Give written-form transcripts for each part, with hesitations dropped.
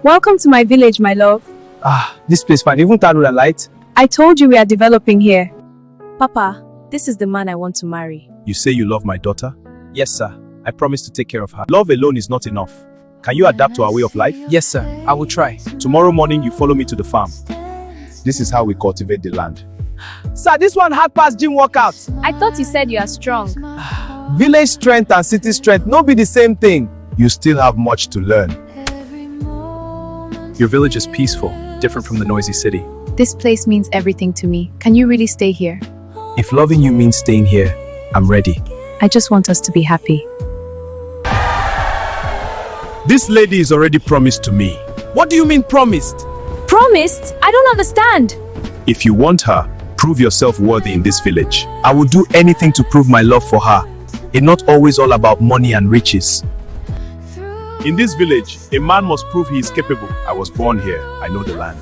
Welcome to my village, my love. This place fine. Even turn on the light. I told you we are developing here. Papa, this is the man I want to marry. You say you love my daughter? Yes, sir. I promise to take care of her. Love alone is not enough. Can you adapt to our way of life? Yes, sir. I will try. Tomorrow morning, you follow me to the farm. This is how we cultivate the land. Sir, this one hard pass gym workouts. I thought you said you are strong. Village strength and city strength no be the same thing. You still have much to learn. Your village is peaceful, different from the noisy city. This place means everything to me. Can you really stay here? If loving you means staying here, I'm ready. I just want us to be happy. This lady is already promised to me. What do you mean promised? Promised? I don't understand. If you want her, prove yourself worthy in this village. I will do anything to prove my love for her. It's not always all about money and riches. In this village, a man must prove he is capable. I was born here. I know the land.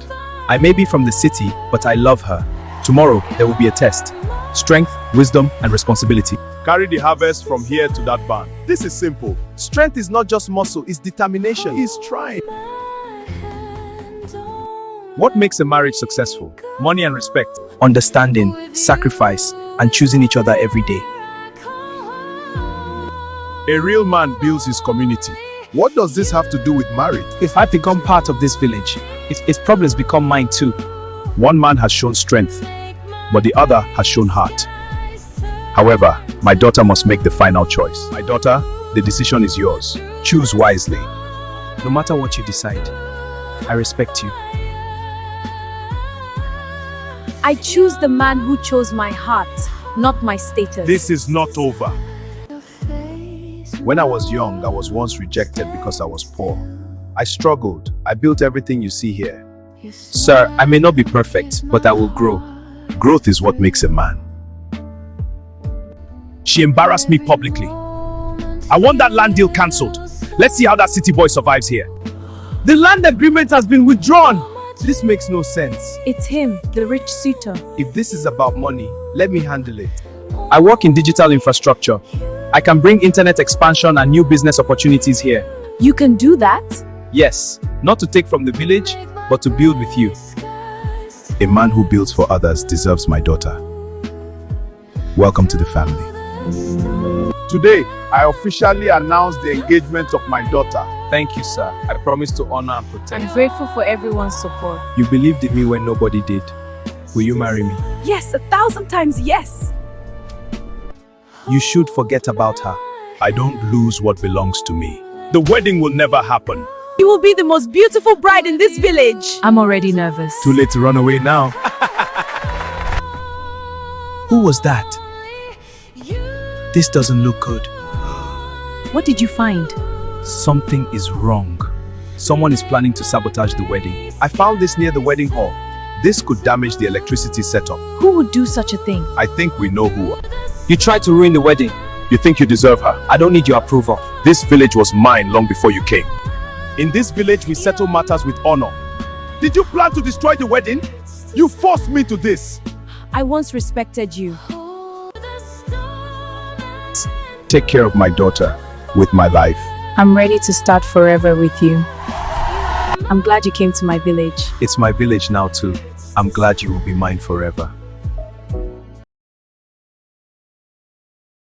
I may be from the city, but I love her. Tomorrow, there will be a test. Strength, wisdom, and responsibility. Carry the harvest from here to that barn. This is simple. Strength is not just muscle, it's determination. He's trying. What makes a marriage successful? Money and respect. Understanding, sacrifice, and choosing each other every day. A real man builds his community. What does this have to do with marriage? If I become part of this village, its problems become mine too. One man has shown strength, but the other has shown heart. However, my daughter must make the final choice. My daughter, the decision is yours. Choose wisely. No matter what you decide, I respect you. I choose the man who chose my heart, not my status. This is not over. When I was young, I was once rejected because I was poor. I struggled. I built everything you see here. Sir, I may not be perfect, but I will grow. Growth is what makes a man. She embarrassed me publicly. I want that land deal cancelled. Let's see how that city boy survives here. The land agreement has been withdrawn. This makes no sense. It's him, the rich suitor. If this is about money, let me handle it. I work in digital infrastructure. I can bring internet expansion and new business opportunities here. You can do that? Yes, not to take from the village, but to build with you. A man who builds for others deserves my daughter. Welcome to the family. Today, I officially announce the engagement of my daughter. Thank you, sir. I promise to honor and protect. I'm grateful for everyone's support. You believed in me when nobody did. Will you marry me? Yes, 1,000 times yes. You should forget about her. I don't lose what belongs to me. The wedding will never happen. You will be the most beautiful bride in this village. I'm already nervous. Too late to run away now. Who was that? This doesn't look good. What did you find? Something is wrong. Someone is planning to sabotage the wedding. I found this near the wedding hall. This could damage the electricity setup. Who would do such a thing? I think we know who. You tried to ruin the wedding. You think you deserve her? I don't need your approval. This village was mine long before you came. In this village, we settle matters with honor. Did you plan to destroy the wedding? You forced me to this. I once respected you. Take care of my daughter with my life. I'm ready to start forever with you. I'm glad you came to my village. It's my village now too. I'm glad you will be mine forever.